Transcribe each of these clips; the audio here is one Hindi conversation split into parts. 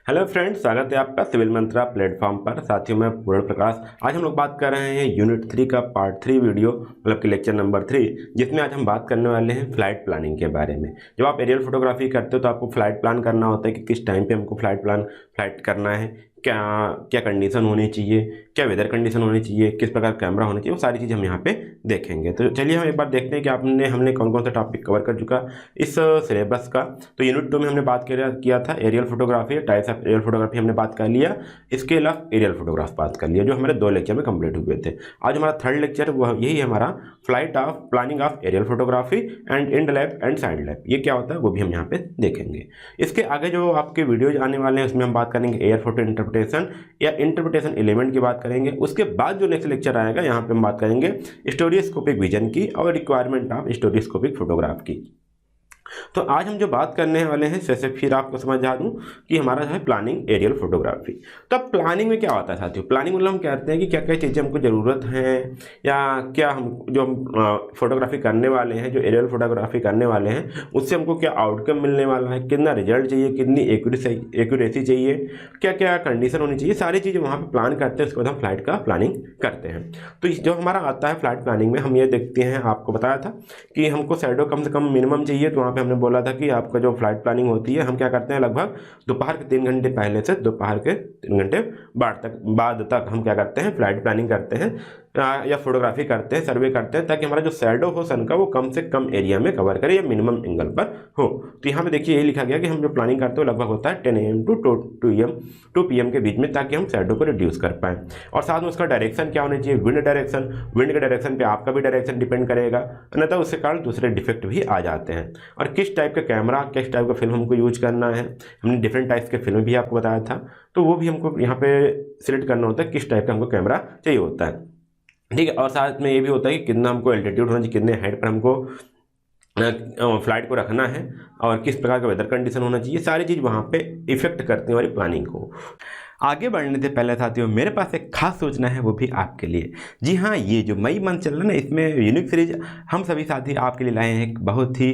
हेलो फ्रेंड्स, स्वागत है आपका सिविल मंत्रा प्लेटफॉर्म पर। साथियों मैं पूर्ण प्रकाश। आज हम लोग बात कर रहे हैं यूनिट 3 का पार्ट 3 वीडियो, मतलब कि लेक्चर नंबर 3, जिसमें आज हम बात करने वाले हैं फ्लाइट प्लानिंग के बारे में। जब आप एरियल फोटोग्राफी करते हो तो आपको फ्लाइट प्लान करना होता है कि किस टाइम पे हमको फ्लाइट करना है, क्या क्या कंडीशन होनी चाहिए, क्या वेदर कंडीशन होनी चाहिए, किस प्रकार कैमरा होना चाहिए, वो सारी चीज़ हम यहाँ पे देखेंगे। तो चलिए हम एक बार देखते हैं कि हमने कौन कौन सा टॉपिक कवर कर चुका इस सिलेबस का। तो यूनिट 2 में हमने बात किया था aerial photography, types of aerial photography हमने बात कर लिया। इसके अलावा एरियल फोटोग्राफ बात कर लिया, जो हमारे 2 लेक्चर में कंप्लीट हुए थे। आज हमारा 3rd लेक्चर वो यही है हमारा planning of aerial photography and end lap and side lap. ये क्या होता है वो भी हम यहाँ पे देखेंगे। इसके आगे जो आपके वीडियोज आने वाले हैं उसमें हम बात करेंगे एयर फोटो इंटरप्रिटेशन या इंटरप्रिटेशन एलिमेंट की बात करेंगे। उसके बाद जो नेक्स्ट लेक्चर आएगा यहाँ पे हम बात करेंगे स्टीरियोस्कोपिक विजन की और रिक्वायरमेंट ऑफ स्टीरियोस्कोपिक फोटोग्राफ की। तो आज हम जो बात करने वाले हैं जैसे फिर आपको समझा दूं कि हमारा जो है प्लानिंग एरियल फोटोग्राफी। तो अब प्लानिंग में क्या होता है साथियों? प्लानिंग मतलब हम कहते हैं कि क्या क्या चीज़ें हमको ज़रूरत है, या क्या हम फोटोग्राफी करने वाले हैं, जो एरियल फोटोग्राफी करने वाले हैं उससे हमको क्या आउटकम मिलने वाला है, कितना रिजल्ट चाहिए, कितनी एक्यूरेसी चाहिए, क्या क्या कंडीशन होनी चाहिए, सारी चीज़ें वहाँ पर प्लान करते हैं। उसके बाद हम फ्लाइट का प्लानिंग करते हैं। तो जो हमारा आता है फ्लाइट प्लानिंग में हम ये देखते हैं, आपको बताया था कि हमको शैडो कम से कम मिनिमम चाहिए। तो वहाँ पे हमने बोला था कि आपका जो फ्लाइट प्लानिंग होती है हम क्या करते हैं, लगभग दोपहर के 3 घंटे पहले से दोपहर के 3 घंटे बाद तक हम क्या करते हैं, फ्लाइट प्लानिंग करते हैं या फोटोग्राफी करते हैं, सर्वे करते हैं, ताकि हमारा जो शैडो हो सन का वो कम से कम एरिया में कवर करे या मिनिमम एंगल पर हो। तो यहाँ पे देखिए यही लिखा गया कि हम जो प्लानिंग करते हैं लगभग होता है 10 AM टू 2 PM के बीच में, ताकि हम शैडो को रिड्यूस कर पाएँ। और साथ में उसका डायरेक्शन क्या होना चाहिए, विंड के डायरेक्शन पे आपका भी डायरेक्शन डिपेंड करेगा, अन्यथा उसके कारण दूसरे डिफेक्ट भी आ जाते हैं। और किस टाइप का कैमरा, किस टाइप का फिल्म हमको यूज करना है, हमने डिफरेंट टाइप्स के फिल्म भी आपको बताया था। तो वो भी हमको यहाँ पे सिलेक्ट करना होता है किस टाइप का हमको कैमरा चाहिए होता है, ठीक है। और साथ में ये भी होता है कि कितना हमको एल्टीट्यूड होना चाहिए, कितने हाइट पर हमको फ्लाइट को रखना है, और किस प्रकार का वेदर कंडीशन होना चाहिए। सारी चीज़ वहाँ पे इफेक्ट करती है हमारी प्लानिंग को। आगे बढ़ने से पहले साथियों मेरे पास एक खास सूचना है, वो भी आपके लिए। जी हाँ, ये जो मई मंथ चल रहा है ना, इसमें यूनिक सीरीज हम सभी साथी आपके लिए लाए हैं एक बहुत ही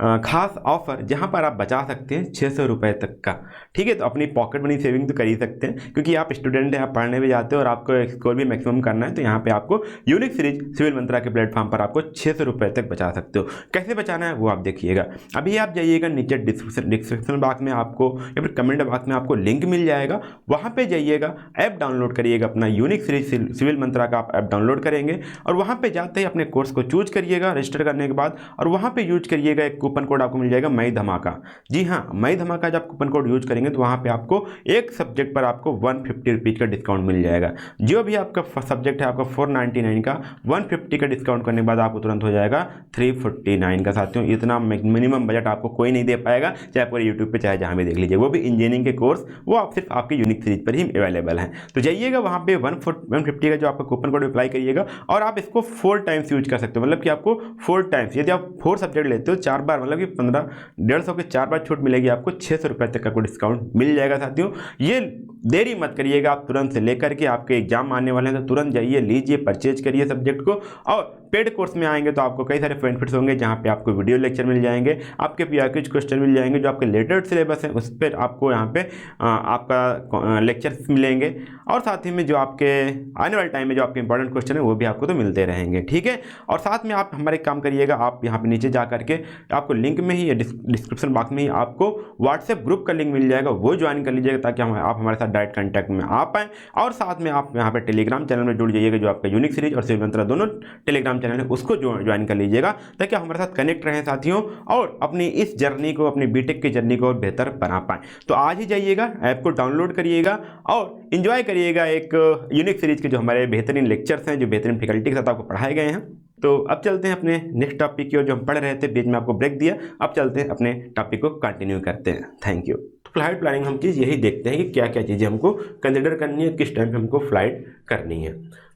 खास ऑफर, जहां पर आप बचा सकते हैं 600 रुपये तक का, ठीक है। तो अपनी पॉकेट मनी सेविंग तो कर ही सकते हैं, क्योंकि आप स्टूडेंट हैं, आप पढ़ने भी जाते हो और आपको स्कोर भी मैक्सिमम करना है। तो यहाँ पे आपको यूनिक सीरीज सिविल मंत्रा के प्लेटफॉर्म पर आपको 600 रुपये तक बचा सकते हो। कैसे बचाना है वो आप देखिएगा। अभी आप जाइएगा नीचे डिस्क्रिप्शन बॉक्स में आपको या फिर कमेंट बॉक्स में आपको लिंक मिल जाएगा, वहाँ पर जाइएगा, ऐप डाउनलोड करिएगा, अपना यूनिक सीरीज सिविल मंत्रा का आप ऐप डाउनलोड करेंगे और वहाँ पर जाते ही अपने कोर्स को चूज करिएगा रजिस्टर करने के बाद, और वहाँ पर यूज करिएगा एक कूपन कोड आपको मिल जाएगा मई धमाका। जी हाँ, मई धमाका जब कूपन कोड यूज करेंगे तो वहाँ पे आपको एक सब्जेक्ट पर आपको 150 रुपीज़ का डिस्काउंट मिल जाएगा। जो भी आपका सब्जेक्ट है आपका 499 का, 150 का डिस्काउंट करने के बाद आपको तुरंत हो जाएगा 349 का। साथियों इतना मिनिमम बजट आपको कोई नहीं दे पाएगा, चाहे पूरे यूट्यूब पर चाहे जहाँ भी देख लीजिए, वो भी इंजीनियरिंग के कोर्स, वो आप सिर्फ आपके यूनिक सीरीज पर ही अवेलेबल है। तो जाइएगा वहाँ पे 150 का जो आपका कूपन कोड अप्लाई करिएगा, और आप इसको 4 टाइम्स यूज कर सकते हो। मतलब कि आपको 4 टाइम्स, यदि आप 4 सब्जेक्ट लेते हो 4 बार, मतलब कि 1,500 के 4 बार छूट मिलेगी, आपको 600 रुपये तक का कोई डिस्काउंट मिल जाएगा। साथियों ये देरी मत करिएगा, आप तुरंत से लेकर के, आपके एग्जाम आने वाले हैं तो तुरंत जाइए, लीजिए, परचेज करिए सब्जेक्ट को। और पेड कोर्स में आएंगे तो आपको कई सारे बेनिफिट्स होंगे, जहाँ पे आपको वीडियो लेक्चर मिल जाएंगे, आपके पीआईक्यू क्वेश्चन मिल जाएंगे, जो आपके लेटेस्ट सिलेबस है उस पर आपको यहाँ पे आपका लेक्चर्स मिलेंगे, और साथ ही में जो आपके आने वाले टाइम में जो आपके इंपॉर्टेंट क्वेश्चन है वो भी आपको तो मिलते रहेंगे, ठीक है। और साथ में आप हमारे काम करिएगा, आप यहाँ पे नीचे जा करके आपको लिंक में ही या डिस्क्रिप्शन बॉक्स में ही आपको व्हाट्सएप ग्रुप का लिंक मिल जाएगा, वो ज्वाइन कर लीजिएगा, ताकि आप हमारे साथ डायरेक्ट कॉन्टैक्ट में आ पाएँ। और साथ में आप यहाँ पे टेलीग्राम चैनल में जुड़ जाइएगा, जो आपका यूनिक सीरीज और सिविल मंत्रा दोनों टेलीग्राम चैनल है उसको ज्वाइन कर लीजिएगा, ताकि आप हमारे साथ कनेक्ट रहें साथियों, और अपनी इस जर्नी को, अपनी बीटेक की जर्नी को और बेहतर बना पाएँ। तो आज ही जाइएगा, ऐप को डाउनलोड करिएगा और एंजॉय करिएगा एक यूनिक सीरीज के जो हमारे बेहतरीन लेक्चर्स हैं, जो बेहतरीन फैकल्टी के साथ आपको पढ़ाए गए हैं। तो अब चलते हैं अपने नेक्स्ट टॉपिक की ओर, जो हम पढ़ रहे थे, बीच में आपको ब्रेक दिया, अब चलते हैं अपने टॉपिक को कंटिन्यू करते हैं। Thank you. तो फ्लाइट प्लानिंग हम चीज़ यही देखते हैं कि क्या क्या चीज़ें हमको कंसिडर करनी है, किस टाइम पे हमको फ्लाइट करनी है।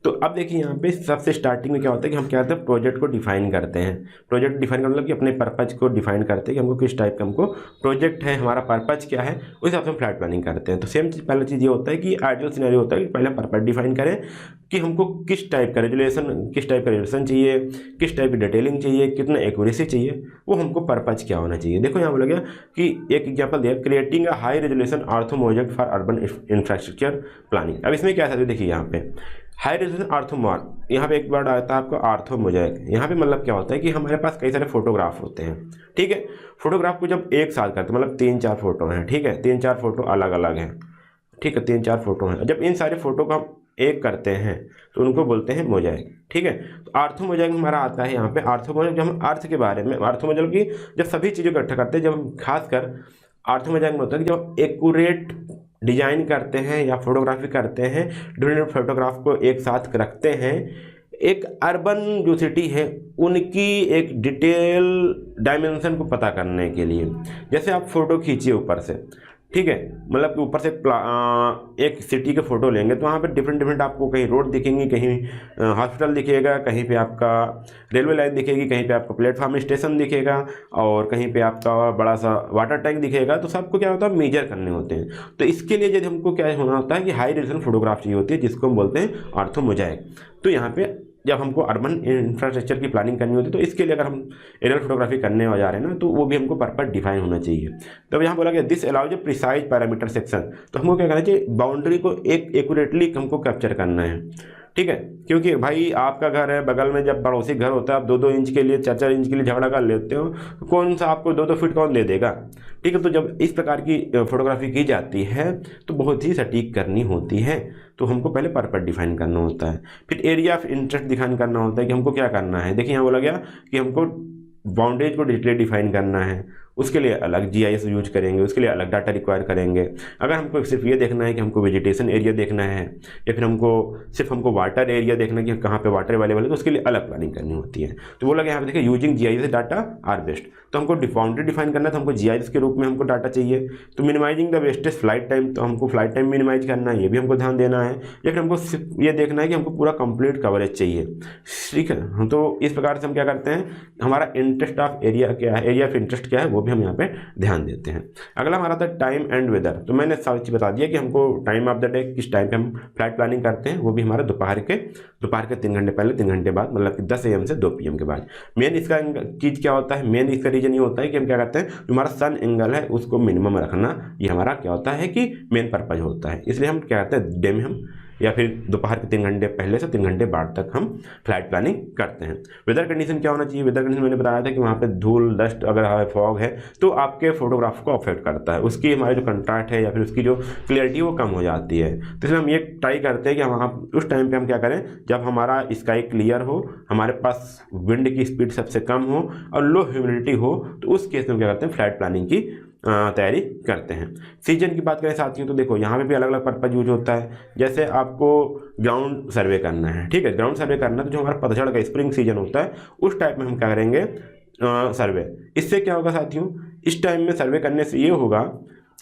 तो अब देखिए यहाँ पे सबसे स्टार्टिंग में क्या होता है कि हम क्या करते हैं, प्रोजेक्ट को डिफाइन करते हैं। प्रोजेक्ट डिफाइन करने मतलब कि अपने पर्पज को डिफाइन करते हैं कि हमको किस टाइप का हमको प्रोजेक्ट है, हमारा पर्पज क्या है, उस हिसाब से हम फ्लैट प्लानिंग करते हैं। तो सेम चीज़ पहला चीज़ ये होता है कि आइडियल सिनेरियो होता है कि पहले पर्पज डिफाइन करें कि हमको किस टाइप का रेजुलेशन चाहिए, किस टाइप की डिटेलिंग चाहिए, कितना एक्यूरेसी चाहिए, वो हमको पर्पज क्या होना चाहिए। देखो यहाँ बोला गया कि एक एग्जांपल दिया, creating a high resolution orthomosaic for urban infrastructure planning. अब इसमें क्या था, देखिए यहाँ पे हाई रेजोल्यूशन आर्थोमॉर्फ, यहाँ पे एक वर्ड आता है आपको आर्थो मोजाइक। यहाँ पे मतलब क्या होता है कि हमारे पास कई सारे फोटोग्राफ होते हैं, ठीक है। फोटोग्राफ को जब एक साथ करते हैं, मतलब 3-4 फोटो हैं, ठीक है, 3-4 फोटो अलग अलग हैं, ठीक है, 3-4 फोटो हैं। जब इन सारे फोटो को हम एक करते हैं तो उनको बोलते हैं मोजाइक, ठीक है। तो आर्थो मोजाइक में हमारा आता है यहाँ पे आर्थो मोजाइक, जब हम अर्थ के बारे में, आर्थो मोजाइक की जब सभी चीज़ों को इकट्ठा करते हैं, जब हम खासकर आर्थो मोजाइक में होता है कि जब एक्यूरेट डिजाइन करते हैं या फोटोग्राफी करते हैं, डिफरेंट फोटोग्राफ को एक साथ रखते हैं, एक अर्बन जो सिटी है उनकी एक डिटेल डायमेंशन को पता करने के लिए। जैसे आप फोटो खींचिए ऊपर से, ठीक है, मतलब कि ऊपर से एक सिटी के फोटो लेंगे तो वहाँ पे डिफरेंट आपको कहीं रोड दिखेंगी, कहीं हॉस्पिटल दिखेगा, कहीं पे आपका रेलवे लाइन दिखेगी, कहीं पे आपका प्लेटफॉर्म स्टेशन दिखेगा, और कहीं पे आपका बड़ा सा वाटर टैंक दिखेगा। तो सबको क्या होता है, मेजर करने होते हैं। तो इसके लिए यदि हमको क्या होना होता है कि हाई रेजोल्यूशन फोटोग्राफ चाहिए होती है, जिसको हम बोलते हैं आर्थो मोजाइक। तो यहाँ पे जब हमको अर्बन इंफ्रास्ट्रक्चर की प्लानिंग करनी होती है, तो इसके लिए अगर हम एरियल फोटोग्राफी करने जा रहे हैं ना, तो वो भी हमको पर्पस डिफाइन होना चाहिए। तो यहाँ बोला गया this allows A precise parameter section. तो हमको क्या करना चाहिए, बाउंड्री को एक एक्यूरेटली हमको कैप्चर करना है, ठीक है। क्योंकि भाई आपका घर है, बगल में जब पड़ोसी घर होता है, आप 2-2 इंच के लिए, 4-4 इंच के लिए झगड़ा कर लेते हो, तो कौन सा आपको 2-2 फीट कौन दे देगा, ठीक है। तो जब इस प्रकार की फोटोग्राफी की जाती है तो बहुत ही सटीक करनी होती है। तो हमको पहले पर्पस डिफाइन करना होता है, फिर एरिया ऑफ इंटरेस्ट डिफाइन करना होता है कि हमको क्या करना है। देखिए यहाँ बोला गया कि हमको बाउंड्रीज को डिफाइन करना है, उसके लिए अलग जीआईएस यूज करेंगे, उसके लिए अलग डाटा रिक्वायर करेंगे। अगर हमको सिर्फ ये देखना है कि हमको वेजिटेशन एरिया देखना है, या फिर हमको वाटर एरिया देखना है कि कहाँ पे वाटर अवेलेबल है, तो उसके लिए अलग प्लानिंग करनी होती है। तो बोला गया यहाँ पे देखिए using GIS data are best. तो हमको बाउंड्री डिफाइन करना है, तो हमको जीआईएस के रूप में हमको डाटा चाहिए। तो minimising the wastage flight time, तो हमको फ्लाइट टाइम मिनिमाइज करना है, ये भी हमको ध्यान देना है। या फिर हमको सिर्फ ये देखना है कि हमको पूरा कंप्लीट कवरेज चाहिए, ठीक है। हम तो इस प्रकार से हम क्या करते हैं, हमारा इंटरेस्ट ऑफ एरिया क्या है, एरिया ऑफ इंटरेस्ट क्या है, वो भी हम यहाँ पे ध्यान देते हैं। अगला हमारा था टाइम एंड वेदर। तो मैंने सारी चीज़ बता दिया कि हमको टाइम ऑफ द डे किस टाइम पे हम फ्लाइट प्लानिंग करते हैं, वो भी हमारा दोपहर के 3 घंटे पहले, 3 घंटे बाद, मतलब कि 10 AM से 2 PM के बाद। मेन इसका चीज़ क्या होता है, मेन इसका रीजन ये होता है कि हम क्या करते हैं, जो हमारा सन एंगल है उसको मिनिमम रखना, ये हमारा क्या होता है कि मेन पर्पज होता है। इसलिए हम क्या करते हैं, डे में हम या फिर दोपहर के 3 घंटे पहले से 3 घंटे बाद तक हम फ्लाइट प्लानिंग करते हैं। वेदर कंडीशन क्या होना चाहिए, वेदर कंडीशन मैंने बताया था कि वहाँ पे धूल डस्ट अगर है, फॉग है, तो आपके फोटोग्राफ को अफेक्ट करता है, उसकी हमारे जो कंट्रास्ट है या फिर उसकी जो क्लियरिटी वो कम हो जाती है। तो इसलिए हम ये ट्राई करते हैं कि वहाँ उस टाइम पर हम क्या करें, जब हमारा स्काई क्लियर हो, हमारे पास विंड की स्पीड सबसे कम हो और लो ह्यूमिडिटी हो, तो उस केस में हम क्या करते हैं, फ्लाइट प्लानिंग की तैयारी करते हैं। सीजन की बात करें साथियों, तो देखो यहाँ पे भी अलग अलग पर्पज यूज होता है। जैसे आपको ग्राउंड सर्वे करना है, ठीक है, ग्राउंड सर्वे करना, तो जो हमारा पतझड़ का स्प्रिंग सीजन होता है, उस टाइप में हम क्या करेंगे, सर्वे। इससे क्या होगा साथियों, इस टाइम में सर्वे करने से ये होगा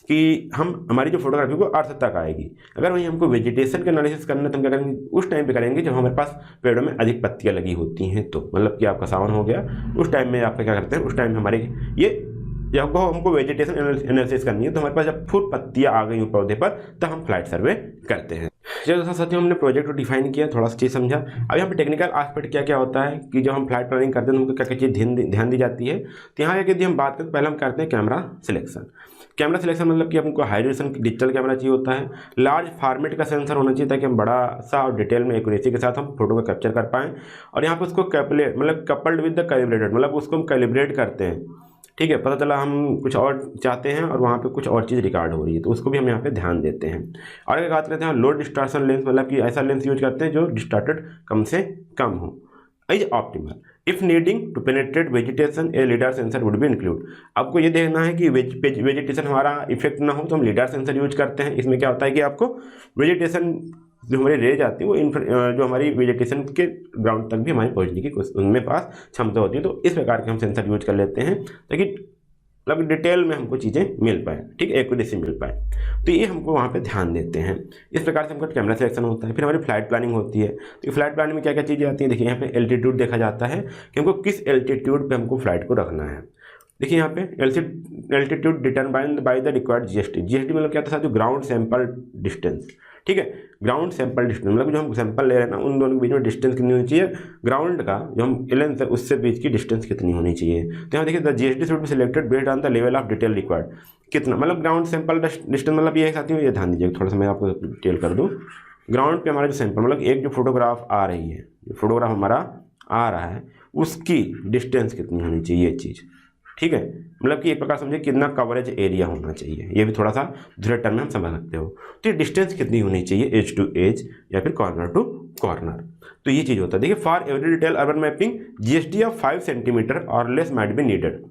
कि हमारी जो फोटोग्राफी को अर्थ तक आएगी। अगर वहीं हमको वेजिटेशन का एनालिसिस करना है, तो हम क्या करेंगे, उस टाइम पे करेंगे जब हमारे पास पेड़ों में अधिक पत्तियां लगी होती हैं। तो मतलब कि आपका सावन हो गया, उस टाइम में आपका क्या करते हैं, उस टाइम में हमारे ये जब हमको वेजिटेशन एनालिसिस करनी है, तो हमारे पास जब फुल पत्तियां आ गई पौधे पर, तब हम फ्लाइट सर्वे करते हैं। चलो दोस्तों, साथियों हमने प्रोजेक्ट को डिफाइन किया, थोड़ा सा चीज़ समझा। अब यहाँ पे टेक्निकल एस्पेक्ट क्या क्या होता है कि जब हम फ्लाइट प्लानिंग करते हैं तो हमको क्या क्या चीज़ ध्यान दी जाती है। तो यहाँ यदि हम बात करें, पहले हम करते हैं कैमरा सिलेक्शन। कैमरा सिलेक्शन मतलब कि हमको हाई रेजोल्यूशन डिजिटल कैमरा चाहिए होता है, लार्ज फॉर्मेट का सेंसर होना चाहिए ताकि हम बड़ा सा और डिटेल में एक्यूरेसी के साथ हम फोटो को कैप्चर कर पाएँ। और यहाँ पे उसको कपल्ड विद द कैलिब्रेटेड, मतलब उसको हम कैलिब्रेट करते हैं, ठीक है। पता चला हम कुछ और चाहते हैं और वहाँ पे कुछ और चीज़ रिकॉर्ड हो रही है, तो उसको भी हम यहाँ पे ध्यान देते हैं। और अगर बात करते हैं लो डिस्टॉर्शन लेंस, मतलब कि ऐसा लेंस यूज करते हैं जो डिस्टॉर्टेड कम से कम हो। Is optimal if needing to penetrate vegetation a lidar sensor would be include. आपको ये देखना है कि वेजिटेशन हमारा इफेक्ट ना हो, तो हम लीडर सेंसर यूज करते हैं। इसमें क्या होता है कि आपको वेजिटेशन जो हमारी रेज आती है वो जो हमारी वेजिटेशन के ग्राउंड तक भी हमारी पहुंचने की उनमें पास क्षमता होती है। तो इस प्रकार के हम सेंसर यूज कर लेते हैं ताकि मतलब डिटेल में हमको चीज़ें मिल पाए, ठीक है, एक्यूरेसी मिल पाए। तो ये हमको वहाँ पे ध्यान देते हैं। इस प्रकार से हमको कैमरा सिलेक्शन होता है। फिर हमारी फ्लाइट प्लानिंग होती है। तो फ्लाइट प्लानिंग में क्या क्या चीज़ें आती हैं, देखिए यहाँ पे एल्टीट्यूड देखा जाता है कि हमको किस एल्टीट्यूड पे हमको फ्लाइट को रखना है। देखिए यहाँ पे altitude determined by the required GST. GST मतलब क्या था साथियों, ग्राउंड सैंपल डिस्टेंस, ठीक है, ग्राउंड सैंपल डिस्टेंस मतलब जो हम सैंपल ले रहे हैं ना उन दोनों के बीच में डिस्टेंस कितनी होनी चाहिए, ग्राउंड का जो हम लेंथ है उससे बीच की डिस्टेंस कितनी होनी चाहिए। तो यहाँ देखिए the GST should be selected based on the level of detail required. कितना मतलब ग्राउंड सैंपल डिस्टेंस मतलब ये है साथियों, ये ध्यान दीजिए थोड़ा सा, मैं आपको डिटेल कर दूँ। ग्राउंड पे हमारा जो सैंपल मतलब एक जो फोटोग्राफ आ रही है, जो फोटोग्राफ हमारा आ रहा है उसकी डिस्टेंस कितनी होनी चाहिए, ये चीज़, ठीक है, मतलब कि एक प्रकार समझिए कितना कवरेज एरिया होना चाहिए। ये भी थोड़ा सा दूसरे टर्म में हम समझ सकते हो। तो ये डिस्टेंस कितनी होनी चाहिए, एज टू एज या फिर कॉर्नर टू कॉर्नर। तो ये चीज़ होता है। देखिए for every detail urban mapping GST of 5 centimetre और लेस माइट बी नीडेड।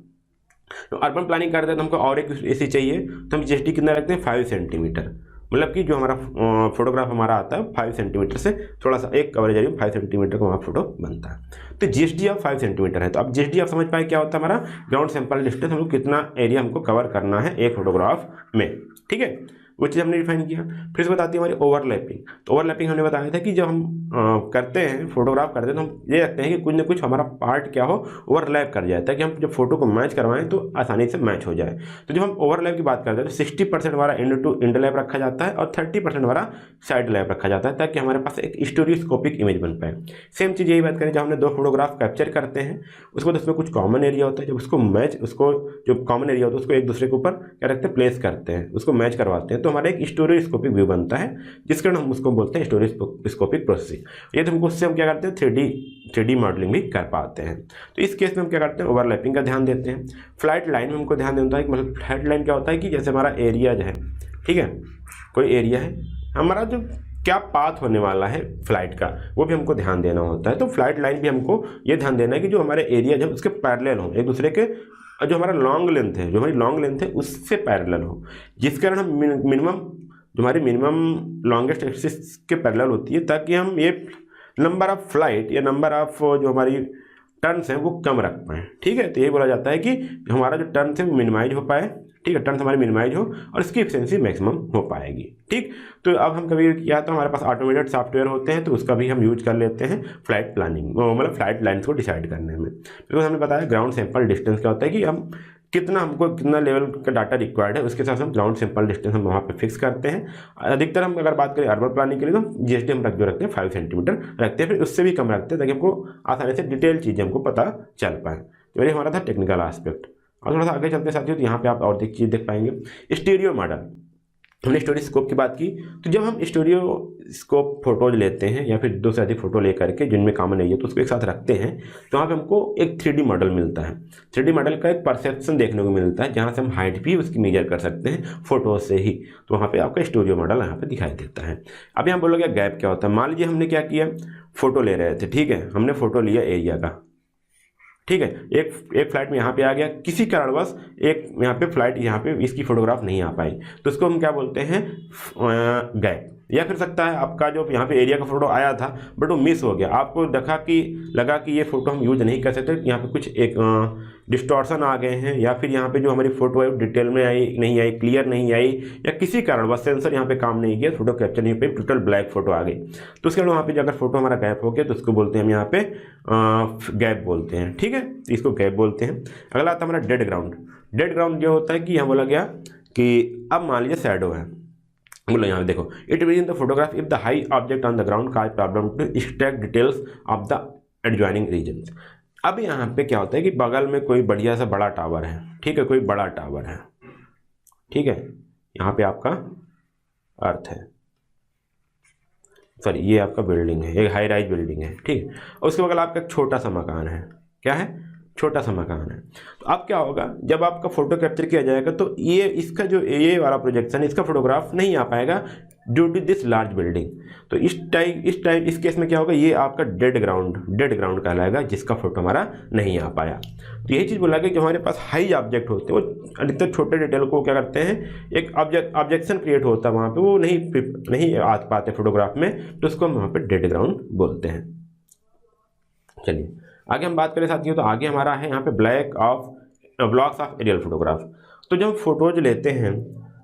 तो अर्बन प्लानिंग करते हैं तो हमको और एक एसी चाहिए, तो हम जीएसटी कितना रखते हैं, 5 सेंटीमीटर। मतलब कि जो हमारा फोटोग्राफ हमारा आता है 5 सेंटीमीटर से थोड़ा सा एक कवरेज एरिया 5 सेंटीमीटर का वहाँ फोटो बनता है। तो जीएसडी ऑफ 5 सेंटीमीटर है। तो अब जीएसडी आप समझ पाए क्या होता है, हमारा ग्राउंड सैंपल डिस्टेंस, हमको कितना एरिया हमको कवर करना है एक फोटोग्राफ में, ठीक है, वो चीज़ हमने डिफाइन किया। फिर से बताती है हमारी ओवरलैपिंग। तो ओवरलैपिंग हमने बताया था कि जब हम करते हैं फोटोग्राफ करते हैं तो हम ये रखते हैं कि कुछ ना कुछ हमारा पार्ट क्या हो, ओवरलैप कर जाए, ताकि हम जब फोटो को मैच करवाएं तो आसानी से मैच हो जाए। तो जब हम ओवरलैप की बात करते हैं तो 60% हमारा एंड टू एंड लैप रखा जाता है और 30% हमारा साइड लैप रखा जाता है, ताकि हमारे पास एक स्टोरियोस्कोपिक इमेज बन पाए। सेम चीज़ यही बात करें, जब हमने 2 फोटोग्राफ कैप्चर करते हैं उसके बाद उसमें कुछ कॉमन एरिया होता है, जब उसको मैच, उसको जो कॉमन एरिया होता है उसको एक दूसरे के ऊपर क्या रखते हैं, प्लेस करते हैं, उसको मैच करवाते हैं, तो हमारा एक स्टोरियोस्कोपिक व्यू बनता है, जिसके कारण हम उसको बोलते हैं स्टोरियोस्कोपिक प्रोसेसिंग। ये तो हमको उससे हम क्या करते हैं 3D मॉडलिंग भी कर पाते हैं। तो इस केस में हम क्या करते हैं, ओवरलैपिंग का ध्यान देते हैं। फ्लाइट लाइन में हमको ध्यान देना होता है कि मतलब फ्लाइट लाइन क्या होता है कि जैसे हमारा एरिया जो है, ठीक है, कोई एरिया है, हमारा जो क्या पाथ होने वाला है फ्लाइट का वो भी हमको ध्यान देना होता है। तो फ्लाइट लाइन भी हमको ये ध्यान देना है कि जो हमारे एरिया जो उसके पैरेलल हो एक दूसरे के, जो हमारा लॉन्ग लेंथ है, जो हमारी लॉन्ग लेंथ है उससे पैरेलल हो, जिस कारण हम मिनिमम जो हमारी मिनिमम लॉन्गेस्ट एक्सिस के पैरेलल होती है, ताकि हम ये नंबर ऑफ फ्लाइट या नंबर ऑफ जो हमारी टर्न्स हैं वो कम रख पाएँ, ठीक है। तो यही बोला जाता है कि हमारा जो टर्न्स है वो मिनिमाइज हो पाए, ठीक है, टर्न्स हमारी मिनिमाइज हो और इसकी एफिशिएंसी मैक्सिमम हो पाएगी, ठीक। तो अब हम कभी क्या तो हमारे पास ऑटोमेटेड सॉफ्टवेयर होते हैं, तो उसका भी हम यूज कर लेते हैं फ्लाइट प्लानिंग मतलब फ्लाइट लाइन्स को डिसाइड करने में। बिकॉज हमने बताया ग्राउंड सैंपल डिस्टेंस क्या होता है कि हम हमको कितना लेवल का डाटा रिक्वायर्ड है, उसके साथ हम ग्राउंड सैंपल डिस्टेंस हम वहाँ पे फिक्स करते हैं। अधिकतर हम अगर बात करें अर्बन प्लानिंग के लिए तो जीएसडी हम रखते हैं 5 सेंटीमीटर रखते हैं, फिर उससे भी कम रखते हैं ताकि हमको आसानी से डिटेल चीज़ें हमको पता चल पाए। तो ये हमारा था टेक्निकल आस्पेक्ट। और थोड़ा सा आगे चलते साथियों, तो यहाँ पे आप और चीज़ देख पाएंगे स्टीरियो मॉडल। हमने स्टोरियोस्कोप की बात की, तो जब हम स्टोरियोस्कोप फोटोज लेते हैं या फिर 2 से अधिक फोटो लेकर के जिनमें कॉमन एरिया तो उसको एक साथ रखते हैं, तो वहाँ पे हमको एक 3D मॉडल मिलता है। 3D मॉडल का एक परसेप्शन देखने को मिलता है, जहाँ से हम हाइट भी उसकी मेजर कर सकते हैं फोटो से ही। तो वहाँ पे आपका स्टोरियो मॉडल यहाँ पे दिखाई देता है। अभी हम बोलोगे गैप क्या होता है। मान लीजिए हमने क्या किया, फोटो ले रहे थे, ठीक है, हमने फोटो लिया एरिया का, ठीक है, एक फ्लाइट में यहाँ पे आ गया, किसी कारणवश एक यहाँ पे फ्लाइट यहाँ पे इसकी फोटोग्राफ नहीं आ पाई, तो उसको हम क्या बोलते हैं, गैप। या फिर सकता है आपका जो यहाँ पे एरिया का फोटो आया था बट वो मिस हो गया, आपको लगा कि ये फोटो हम यूज नहीं कर सकते, यहाँ पे कुछ एक डिस्टॉर्शन आ गए हैं, या फिर यहाँ पे जो हमारी फोटो है डिटेल में नहीं आई, क्लियर नहीं आई, या किसी कारणवश सेंसर यहाँ पे काम नहीं किया, फोटो कैप्चर नहीं पे, टोटल ब्लैक फोटो आ गई, तो उसके बाद वहाँ पे अगर फोटो हमारा गैप हो गया तो उसको बोलते हैं हम यहाँ पे गैप बोलते हैं, ठीक है, इसको गैप बोलते हैं। अगला आता है हमारा डेड ग्राउंड। डेड ग्राउंड जो होता है कि यहाँ बोला गया कि अब मान लीजिए शैडो है, बोलो यहाँ पे देखो, it mean the photograph if the high object on the ground cause problem to extract details of the adjoining regions. अब यहाँ पे क्या होता है कि बगल में कोई बढ़िया सा बड़ा टावर है, ठीक है, कोई बड़ा टावर है, ठीक है, यहाँ पे आपका अर्थ है, सॉरी ये आपका बिल्डिंग है, एक हाई राइज बिल्डिंग है, ठीक है, और उसके बगल आपका एक छोटा सा मकान है, क्या है, छोटा सा मकान है। तो अब क्या होगा, जब आपका फोटो कैप्चर किया जाएगा तो ये इसका जो ये वाला प्रोजेक्शन है, इसका फोटोग्राफ नहीं आ पाएगा due to this large building. तो इस केस में क्या होगा, ये आपका डेड ग्राउंड कहलाएगा, जिसका फोटो हमारा नहीं आ पाया। तो यही चीज़ बोला गया कि जो हमारे पास हाई ऑब्जेक्ट होते हैं वो अधिकतर छोटे डिटेल को क्या करते हैं, एक ऑब्जेक्शन क्रिएट होता है वहाँ पर, वो नहीं आ पाते फोटोग्राफ में, तो उसको हम वहाँ पर डेड ग्राउंड बोलते हैं। चलिए आगे हम बात करें साथियों, तो आगे हमारा है यहाँ पे black of blocks of aerial photograph. तो जब फोटोज लेते हैं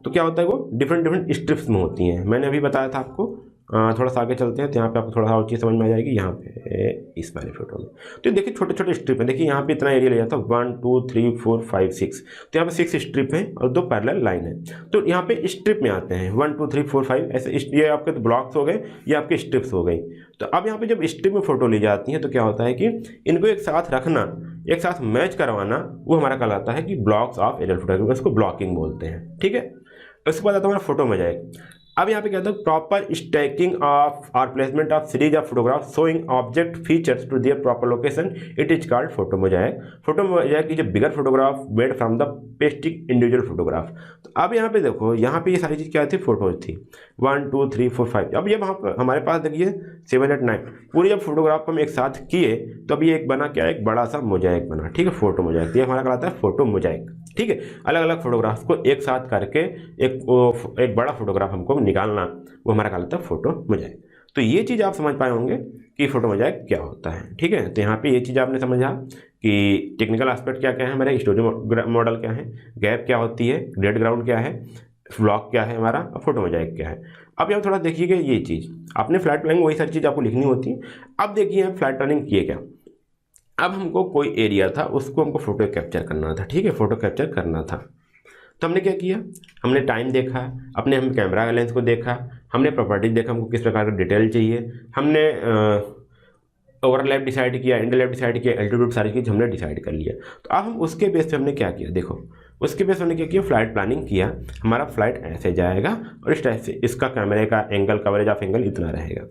तो क्या होता है, वो डिफरेंट डिफरेंट स्ट्रिप्स में होती हैं। मैंने अभी बताया था आपको, थोड़ा सा आगे चलते हैं तो यहाँ पे आपको थोड़ा सा और चीज़ समझ में आ जाएगी। यहाँ पे इस वाली फोटो में तो देखिए छोटे छोटे स्ट्रिप हैं। देखिए यहाँ पे इतना एरिया लिया था 1 2 3 4 5 6, तो यहाँ पे 6 स्ट्रिप हैं और 2 पैरेलल लाइन है। तो यहाँ पे स्ट्रिप में आते हैं 1 2 3 4 5 ऐसे, ये आपके तो ब्लॉक्स हो गए, ये आपके स्ट्रिप्स हो गई। तो अब यहाँ पे जब स्ट्रिप में फोटो ली जाती है तो क्या होता है कि इनको एक साथ रखना, एक साथ मैच करवाना, वो हमारा कहलाता है कि ब्लॉक्स ऑफ एरियल फोटोग्राफी, उसको ब्लॉकिंग बोलते हैं। ठीक है, उसके बाद आता है हमारा फोटो मोजाइक। अब यहाँ पे कहता है प्रॉपर स्टैकिंग ऑफ और placement of series of photograph showing object features to their proper location, it is called photo mosaic. Photo mosaic is a bigger photograph made from the pasting individual photograph. तो अब यहाँ पे देखो, यहाँ पे ये सारी चीज़ क्या थी, फोटोज थी 1 2 3 4 5। अब ये वहाँ पर हमारे पास देखिए 7 8 9 पूरी जब फोटोग्राफ को हम एक साथ किए तो अब ये एक बना क्या, एक बड़ा सा मोजाइक बना। ठीक है, फोटो मोजाइक, ये हमारा कहलाता है फोटो मोजाइक। ठीक है, अलग अलग फोटोग्राफ्स को एक साथ करके एक बड़ा फोटोग्राफ हमको निकालना, वो हमारा कहलाता है फोटो मोजाइक। तो ये चीज़ आप समझ पाए होंगे कि फोटो मोजाइक क्या होता है। ठीक है, तो यहाँ पे ये चीज़ आपने समझा कि टेक्निकल एस्पेक्ट क्या क्या है हमारे, स्टोरी मॉडल क्या है, गैप क्या होती है, ग्रेड ग्राउंड क्या है, ब्लॉक क्या है हमारा, फोटो मोजाइक क्या है। अब यहाँ थोड़ा देखिएगा ये चीज़, आपने फ्लाइट प्लानिंग वही सारी चीज़ आपको लिखनी होती है। अब देखिए फ्लाइट प्लानिंग किए क्या, अब हमको कोई एरिया था उसको हमको फोटो कैप्चर करना था। ठीक है, फोटो कैप्चर करना था तो हमने क्या किया, हमने टाइम देखा, अपने हम कैमरा लेंस को देखा, हमने प्रॉपर्टीज देखा हमको किस प्रकार का डिटेल चाहिए, हमने ओवरलैप डिसाइड किया, एंडलैप डिसाइड किया, एल्टीट्यूड, सारी चीज़ हमने डिसाइड कर लिया। तो अब हम उसके बेस पे हमने क्या किया, देखो उसके बेस पे हमने क्या किया, फ्लाइट प्लानिंग किया। हमारा फ्लाइट ऐसे जाएगा और इस टाइप से इसका कैमरे का एंगल, कवरेज ऑफ एंगल इतना रहेगा।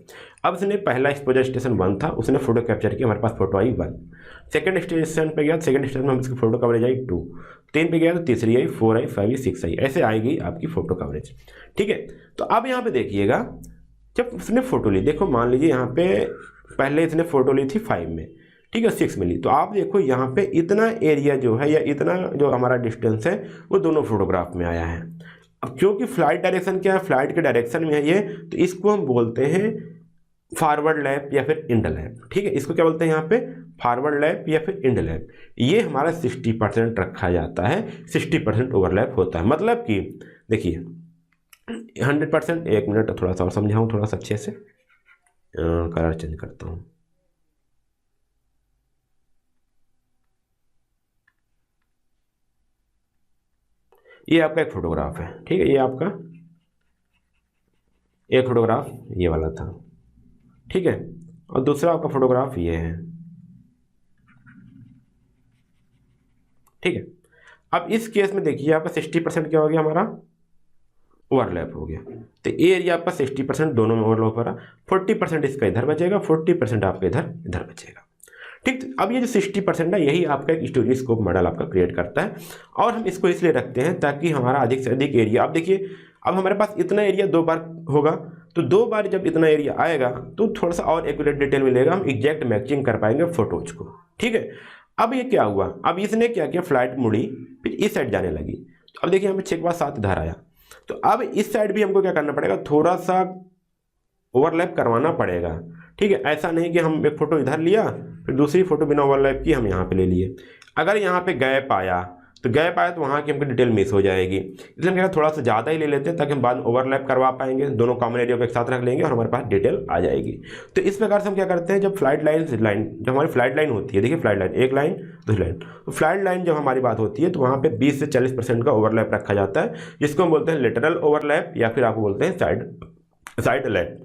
अब उसने पहला एक्सपोजर स्टेशन 1 था, उसने फोटो कैप्चर किया, हमारे पास फोटो आई 1। सेकंड स्टेशन पे गया, सेकंड स्टेशन में हम इसकी फोटो कवरेज आई 2। 3 पे गया तो तीसरी आई, 4 आई, 5 आई, 6 आई, ऐसे आएगी आपकी फोटो कवरेज। ठीक है, तो अब यहाँ पे देखिएगा जब उसने फोटो ली, देखो मान लीजिए यहाँ पे पहले इसने फोटो ली थी 5 में, ठीक है 6 में ली, तो आप देखो यहाँ पे इतना एरिया जो है या इतना जो हमारा डिस्टेंस है वो दोनों फोटोग्राफ में आया है। अब क्योंकि फ्लाइट डायरेक्शन क्या है, फ्लाइट के डायरेक्शन में है ये, तो इसको हम बोलते हैं फॉरवर्ड लैप या फिर इंड लैप। ठीक है, इसको क्या बोलते हैं यहाँ पे, फॉरवर्ड लैप या फिर इंड लैप। ये हमारा 60% रखा जाता है, 60% ओवरलैप होता है। मतलब कि देखिए 100%, एक मिनट थोड़ा सा और समझाऊँ थोड़ा सा अच्छे से, कलर चेंज करता हूँ। ये आपका एक फोटोग्राफ है, ठीक है, ये आपका एक फोटोग्राफ ये वाला था, ठीक है, और दूसरा आपका फोटोग्राफ ये है। ठीक है, अब इस केस में देखिए आपका 60% क्या हो गया, हमारा ओवरलैप हो गया। तो ये एरिया आपका 60% दोनों में ओवरलैप हो रहा, 40% इसका इधर बचेगा, 40% आपका इधर बचेगा। ठीक, अब ये जो 60% है यही आपका एक स्टोरी स्कोप मॉडल आपका क्रिएट करता है। और हम इसको इसलिए रखते हैं ताकि हमारा अधिक से अधिक एरिया, अब देखिए अब हमारे पास इतना एरिया 2 बार होगा, तो 2 बार जब इतना एरिया आएगा तो थोड़ा सा और एक्यूरेट डिटेल मिलेगा, हम एग्जैक्ट मैचिंग कर पाएंगे फोटोज को। ठीक है, अब ये क्या हुआ, अब इसने क्या किया, फ्लाइट मुड़ी फिर इस साइड जाने लगी। तो अब देखिए यहाँ पे 6 के बाद 7 इधर आया, तो अब इस साइड भी हमको क्या करना पड़ेगा, थोड़ा सा ओवरलैप करवाना पड़ेगा। ठीक है, ऐसा नहीं कि हम एक फ़ोटो इधर लिया फिर दूसरी फोटो बिना ओवरलैप की हम यहाँ पे ले लिए। अगर यहाँ पे गैप आया तो वहाँ की हमको डिटेल मिस हो जाएगी, इसलिए हम क्या थोड़ा सा ज़्यादा ही ले लेते हैं ताकि हम बाद में ओवरलैप करवा पाएंगे, दोनों कॉमन एरिया को एक साथ रख लेंगे और हमारे पास डिटेल आ जाएगी। तो इस प्रकार से हम क्या करते हैं, जब फ्लाइट लाइन जब हमारी फ्लाइट लाइन होती है, देखिए फ्लाइट लाइन एक लाइन दूसरी लाइन, तो फ्लाइट लाइन जब हमारी बात होती है तो वहाँ पे 20 से 40% का ओवरलैप रखा जाता है, जिसको हम बोलते हैं लेटरल ओवरलैप या फिर आपको बोलते हैं साइड लैप।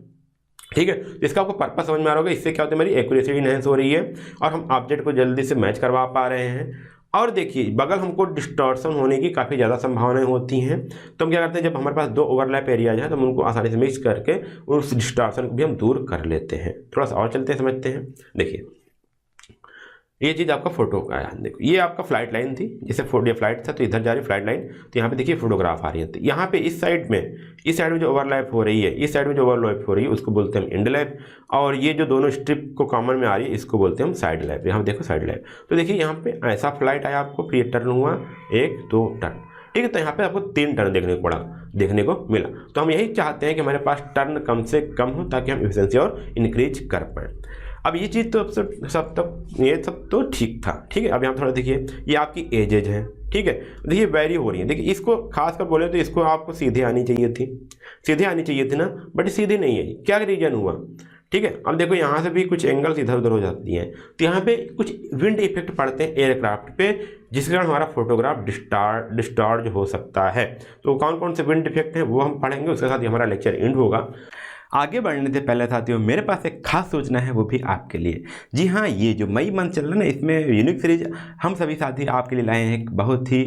ठीक है, इसका आपको पर्पस समझ में आ रहा होगा, इससे क्या होता है हमारी एक्यूरेसी इनहेंस हो रही है और हम ऑब्जेक्ट को जल्दी से मैच करवा पा रहे हैं। और देखिए बगल हमको डिस्टॉर्शन होने की काफ़ी ज़्यादा संभावनाएं होती हैं, तो हम क्या करते हैं, जब हमारे पास 2 ओवरलैप एरियाज हैं तो हम उनको आसानी से मिक्स करके उस डिस्टॉर्शन को भी हम दूर कर लेते हैं। थोड़ा सा और चलते हैं, समझते हैं। देखिए ये चीज़ आपका फोटो का है, देखो ये आपका फ्लाइट लाइन थी, जैसे फ्लाइट था तो इधर जा रही फ्लाइट लाइन, तो यहाँ पे देखिए फोटोग्राफ आ रही है। तो यहाँ पे इस साइड में जो ओवरलैप हो रही है, इस साइड में जो ओवरलैप हो रही है उसको बोलते हैं हम इंड लैप, और ये जो दोनों स्ट्रिप को कॉमन में आ रही है इसको बोलते हैं हम साइड लैप। यहाँ देखो साइड लैप, तो देखिए यहाँ पे ऐसा फ्लाइट आया आपको, फिर टर्न हुआ 1 2 टर्न। ठीक है, तो यहाँ पे आपको 3 टर्न देखने को मिला। तो हम यही चाहते हैं कि हमारे पास टर्न कम से कम हो ताकि हम एफिशिएंसी और इंक्रीज कर पाएँ। अब ये चीज़ तो ये सब तो ठीक था, ठीक है। अब यहाँ थोड़ा देखिए, ये आपकी एजेज है, ठीक है। देखिए वेरी हो रही है, देखिए इसको खासकर बोले तो इसको आपको सीधे आनी चाहिए थी, सीधे आनी चाहिए थी ना, बट सीधे नहीं आई। क्या रीजन हुआ, ठीक है। अब देखो यहाँ से भी कुछ एंगल्स इधर उधर हो जाती हैं, तो यहाँ पे कुछ विंड इफेक्ट पड़ते हैं एयरक्राफ्ट पे, जिसके कारण हमारा फोटोग्राफ डिस्टॉर्ट हो सकता है। तो कौन कौन से विंड इफेक्ट हैं वो हम पढ़ेंगे, उसके साथ ही हमारा लेक्चर एंड होगा। आगे बढ़ने से पहले साथियों, मेरे पास एक खास सूचना है, वो भी आपके लिए। जी हाँ, ये जो मई मंथ चल रहा है ना, इसमें यूनिक सीरीज हम सभी साथी आपके लिए लाए हैं एक बहुत ही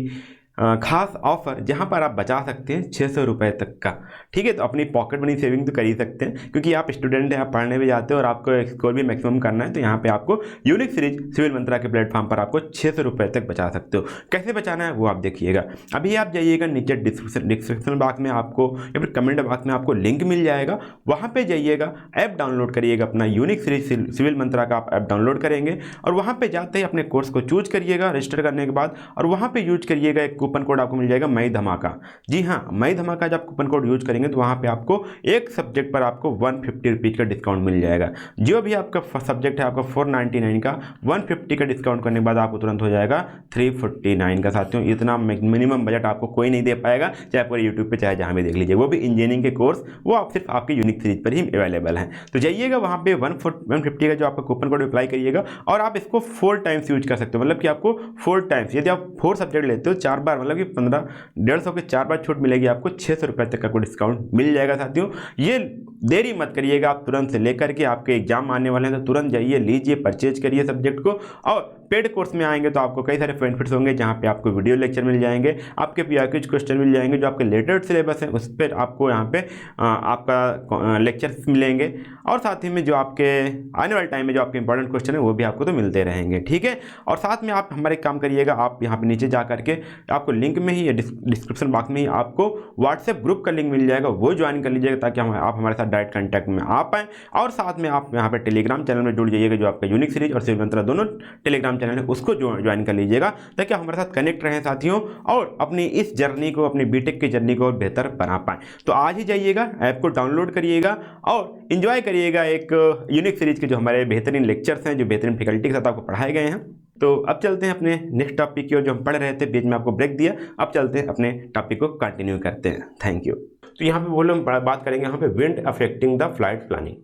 खास ऑफर, जहां पर आप बचा सकते हैं 600 रुपये तक का, ठीक है। तो अपनी पॉकेट मनी सेविंग तो कर ही सकते हैं, क्योंकि आप स्टूडेंट हैं, आप पढ़ने भी जाते हो और आपको स्कोर भी मैक्सिमम करना है। तो यहाँ पे आपको यूनिक सीरीज सिविल मंत्रा के प्लेटफॉर्म पर आपको 600 रुपये तक बचा सकते हो। कैसे बचाना है वो आप देखिएगा। अभी आप जाइएगा नीचे डिस्क्रिप्शन बॉक्स में आपको या फिर कमेंट बॉक्स में आपको लिंक मिल जाएगा, वहाँ पर जाइएगा, ऐप डाउनलोड करिएगा, अपना यूनिक सीरीज सिविल मंत्रा का आप ऐप डाउनलोड करेंगे और वहाँ पर जाते ही अपने कोर्स को चूज करिएगा रजिस्टर करने के बाद, और वहाँ पर यूज करिएगा एक कूपन कोड आपको मिल जाएगा मई धमाका। जी हाँ, मई धमाका जब कूपन कोड यूज करेंगे तो वहाँ पे आपको एक सब्जेक्ट पर आपको 150 रुपीज़ का डिस्काउंट मिल जाएगा। जो भी आपका सब्जेक्ट है आपका 499 का, 150 का डिस्काउंट करने के बाद आपको तुरंत हो जाएगा 349 का। साथियों, इतना मिनिमम बजट आपको कोई नहीं दे पाएगा, चाहे आप यूट्यूब पे चाहे जहाँ भी देख लीजिए, वो भी इंजीनियरिंग के कोर्स, वो आप सिर्फ आपके यूनिक सीरीज पर ही अवेलेबल है। तो जाइएगा वहाँ पे 150 का जो आपका कूपन कोड अप्लाई करिएगा, और आप इसको 4 टाइम्स यूज कर सकते हो। मतलब कि आपको 4 टाइम्स, यदि आप 4 सब्जेक्ट लेते हो 4 बार, मतलब कि 1,500 के 4 बार छूट मिलेगी, आपको 600 रुपये तक का कोई डिस्काउंट मिल जाएगा। साथियों, ये देरी मत करिएगा, आप तुरंत से लेकर के, आपके एग्जाम आने वाले हैं तो तुरंत जाइए, लीजिए, परचेज करिए सब्जेक्ट को। और पेड कोर्स में आएंगे तो आपको कई सारे बेनिफिट्स होंगे, जहाँ पे आपको वीडियो लेक्चर मिल जाएंगे, आपके पीआईक्यू क्वेश्चन मिल जाएंगे, जो आपके लेटेस्ट सिलेबस है उस पर आपको यहाँ पे आपका लेक्चर्स मिलेंगे, और साथ ही में जो आपके आने वाले टाइम में जो आपके इंपॉर्टेंट क्वेश्चन है वो भी आपको तो मिलते रहेंगे, ठीक है। और साथ में आप हमारे काम करिएगा, आप यहाँ पे नीचे जा करके आपको लिंक में ही या डिस्क्रिप्शन बॉक्स में ही आपको व्हाट्सएप ग्रुप का लिंक मिल जाएगा, वो ज्वाइन कर लीजिएगा, ताकि आप हमारे साथ डायरेक्ट कॉन्टैक्ट में आ पाएँ। और साथ में आप यहाँ पे टेलीग्राम चैनल में जुड़ जाइएगा, जो आपका यूनिक सीरीज और सिविल मंत्रा दोनों टेलीग्राम चैनल है, उसको ज्वाइन कर लीजिएगा, ताकि आप हमारे साथ कनेक्ट रहें साथियों, और अपनी इस जर्नी को, अपनी बीटेक की जर्नी को और बेहतर बना पाएँ। तो आज ही जाइएगा, ऐप को डाउनलोड करिएगा और एंजॉय करिएगा एक यूनिक सीरीज के जो हमारे बेहतरीन लेक्चर्स हैं, जो बेहतरीन फैकल्टी के साथ आपको पढ़ाए गए हैं। तो अब चलते हैं अपने नेक्स्ट टॉपिक की ओर, जो हम पढ़ रहे थे, बीच में आपको ब्रेक दिया, अब चलते हैं अपने टॉपिक को कंटिन्यू करते हैं। Thank you. तो यहाँ पे बोलो हम बात करेंगे यहाँ पे wind affecting the flight planning,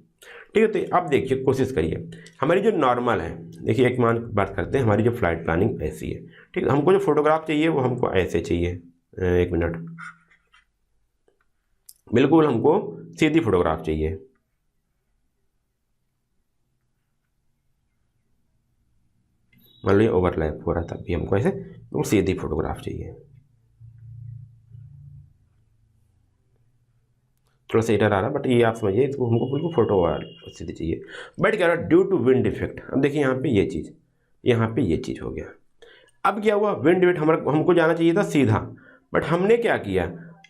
ठीक है। तो आप देखिए, कोशिश करिए, हमारी जो नॉर्मल है, देखिए एक मान बात करते हैं, हमारी जो फ्लाइट प्लानिंग ऐसी है, ठीक है। हमको जो फोटोग्राफ चाहिए वो हमको ऐसे चाहिए, एक मिनट, बिल्कुल हमको सीधी फोटोग्राफ चाहिए, मान लो ये ओवरलैप हो रहा था, अभी हमको ऐसे तो सीधी फोटोग्राफ चाहिए, थोड़ा सा एरर आ रहा है, बट ये आप समझिए, इसको हमको बिल्कुल फोटो सीधी चाहिए। बट क्या रहा, ड्यू टू विंड इफेक्ट, अब देखिए यहाँ पे ये चीज़, यहाँ पे ये चीज़ हो गया। अब क्या हुआ, विंड इफेक्ट हमको जाना चाहिए था सीधा, बट हमने क्या किया,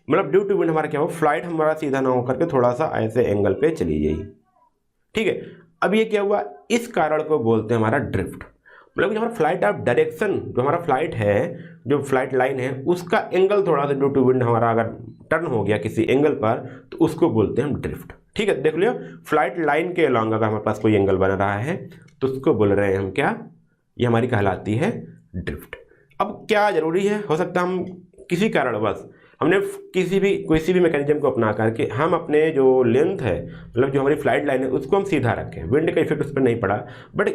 मतलब ड्यू टू विंड हमारा क्या हुआ, फ्लाइट हमारा सीधा ना होकर के थोड़ा सा ऐसे एंगल पे चली गई, ठीक है। अब ये क्या हुआ, इस कारण को बोलते हैं हमारा ड्रिफ्ट। मतलब कि हमारा फ्लाइट ऑफ डायरेक्शन, जो हमारा फ्लाइट है, जो फ्लाइट लाइन है, उसका एंगल थोड़ा सा ड्यू टू विंड हमारा अगर टर्न हो गया किसी एंगल पर, तो उसको बोलते हैं हम ड्रिफ्ट, ठीक है। देख लियो, फ्लाइट लाइन के अलॉन्ग अगर हमारे पास कोई एंगल बन रहा है तो उसको बोल रहे हैं हम क्या, ये हमारी कहलाती है ड्रिफ्ट। अब क्या जरूरी है, हो सकता है हम किसी कारणवश हमने किसी भी मैकेनिज्म को अपना करके हम अपने जो लेंथ है, मतलब जो हमारी फ्लाइट लाइन है, उसको हम सीधा रखें, विंड का इफेक्ट उस पर नहीं पड़ा, बट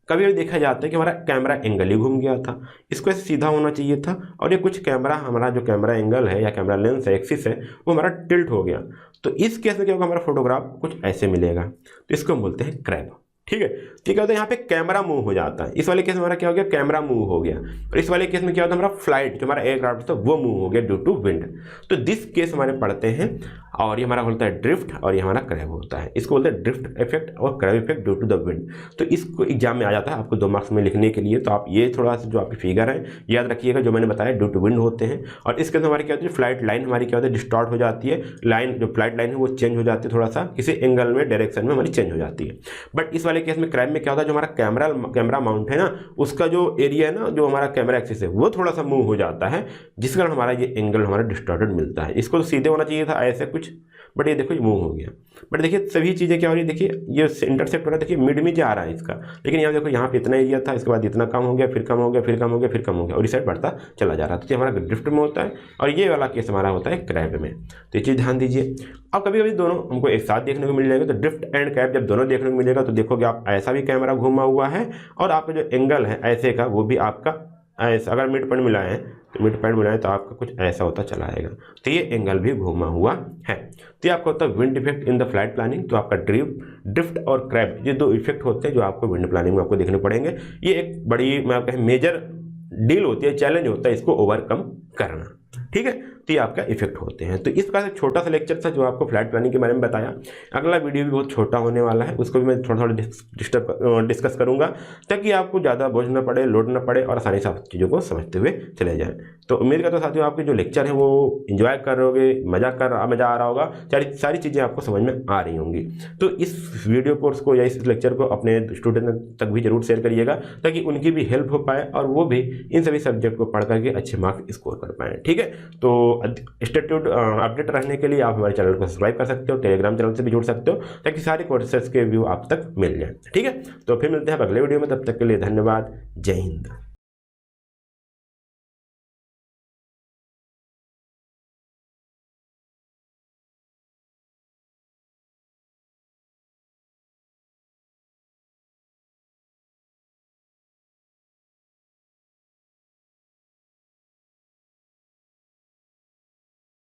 कभी कभी देखा जाता है कि हमारा कैमरा एंगल ही घूम गया था, इसको ऐसे सीधा होना चाहिए था, और ये कुछ कैमरा, हमारा जो कैमरा एंगल है या कैमरा लेंस है, एक्सिस है, वो हमारा टिल्ट हो गया। तो इस केस में क्या होगा, हमारा फोटोग्राफ कुछ ऐसे मिलेगा, तो इसको हम बोलते हैं क्रैब, ठीक है। तो क्या होता है, यहाँ पे कैमरा मूव हो जाता है, इस वाले केस में हमारा क्या हो गया, कैमरा मूव हो गया, और इस वाले केस में क्या होता है, हमारा फ्लाइट, जो हमारा एयरक्राफ्ट था वो मूव हो गया ड्यू टू विंड। तो दिस केस हमारे पढ़ते हैं, और ये हमारा होता है ड्रिफ्ट, और ये हमारा क्रैब होता है, इसको बोलते हैं ड्रिफ्ट इफेक्ट और crab effect due to the wind. तो इसको एग्जाम में आ जाता है आपको 2 मार्क्स में लिखने के लिए, तो आप ये थोड़ा सा जो आपकी फिगर है याद रखिएगा, जो मैंने बताया ड्यू टू विंड होते हैं। और इसके अंदर हमारी क्या होती है, फ्लाइट लाइन हमारी क्या होती है, डिस्टॉर्ट हो जाती है, लाइन जो फ्लाइट लाइन है वो चेंज हो जाती है, थोड़ा सा किसी एंगल में, डायरेक्शन में हमारी चेंज हो जाती है। बट इस वाले वाले केस में क्रैब में क्या होता है, जो हमारा कैमरा माउंट है ना, उसका जो एरिया है ना, जो हमारा कैमरा एक्सिस है, वो थोड़ा सा मूव हो जाता है, जिस कारण हमारा ये एंगल हमारा डिस्टॉर्टेड मिलता है। इसको तो सीधे होना चाहिए था ऐसे कुछ, बट ये देखो ये मूव हो गया। बट देखिए सभी चीज़ें क्या हो रही है, देखिए ये इंटरसेक्ट हो रहा है, देखिए मिड में जा रहा है इसका, लेकिन यहाँ देखो यहाँ पे इतना एरिया था, इसके बाद इतना कम हो गया, फिर कम हो गया, फिर कम हो गया, फिर कम हो गया, और इस साइड बढ़ता चला जा रहा है। तो ये हमारा ड्रिफ्ट में होता है, और ये वाला केस हमारा होता है क्रैब में। तो ये चीज़ ध्यान दीजिए। अब कभी कभी दोनों हमको एक साथ देखने को मिल जाएगा, तो ड्रिफ्ट एंड क्रैब जब दोनों देखने को मिलेगा तो देखोगे आप ऐसा भी कैमरा घूमा हुआ है, और आपका जो एंगल है ऐसे का वो भी आपका ऐसा, अगर मिड पॉइंट मिलाए हैं तो मिड पॉइंट मिलाएं तो आपका कुछ ऐसा होता चला आएगा। तो ये एंगल भी घूमा हुआ है। तो ये आपका होता है wind effect in the flight planning. तो आपका ड्रिफ्ट और क्रैब ये दो इफेक्ट होते हैं जो आपको विंड प्लानिंग में आपको देखने पड़ेंगे। ये एक बड़ी मैं कहें मेजर डील होती है, चैलेंज होता है इसको ओवरकम करना। ठीक है, तो ये आपका इफेक्ट होते हैं। तो इस प्रकार से छोटा सा लेक्चर था जो आपको फ्लाइट प्लानिंग के बारे में बताया। अगला वीडियो भी बहुत छोटा होने वाला है, उसको भी मैं थोड़ा थोड़ा डिस्कस करूंगा, ताकि आपको ज़्यादा बोझ ना पड़े, लोड ना पड़े, और आसानी से आप चीज़ों को समझते हुए चले जाएं। तो उम्मीद करता हूं साथियों आपके जो लेक्चर है वो इन्जॉय कर रहे होगे, मजा आ रहा होगा, सारी चीज़ें आपको समझ में आ रही होंगी। तो इस वीडियो कोर्स को या इस लेक्चर को अपने स्टूडेंट तक भी जरूर शेयर करिएगा, ताकि उनकी भी हेल्प हो पाए और वो भी इन सभी सब्जेक्ट को पढ़ करके अच्छे मार्क्स स्कोर कर पाएँ। ठीक है, तो स्टेट्यूड अपडेट रहने के लिए आप हमारे चैनल को सब्सक्राइब कर सकते हो, टेलीग्राम चैनल से भी जुड़ सकते हो, ताकि सारे कोर्सेज के व्यू आप तक मिल जाए। ठीक है, तो फिर मिलते हैं अगले वीडियो में, तब तक के लिए धन्यवाद। जय हिंद।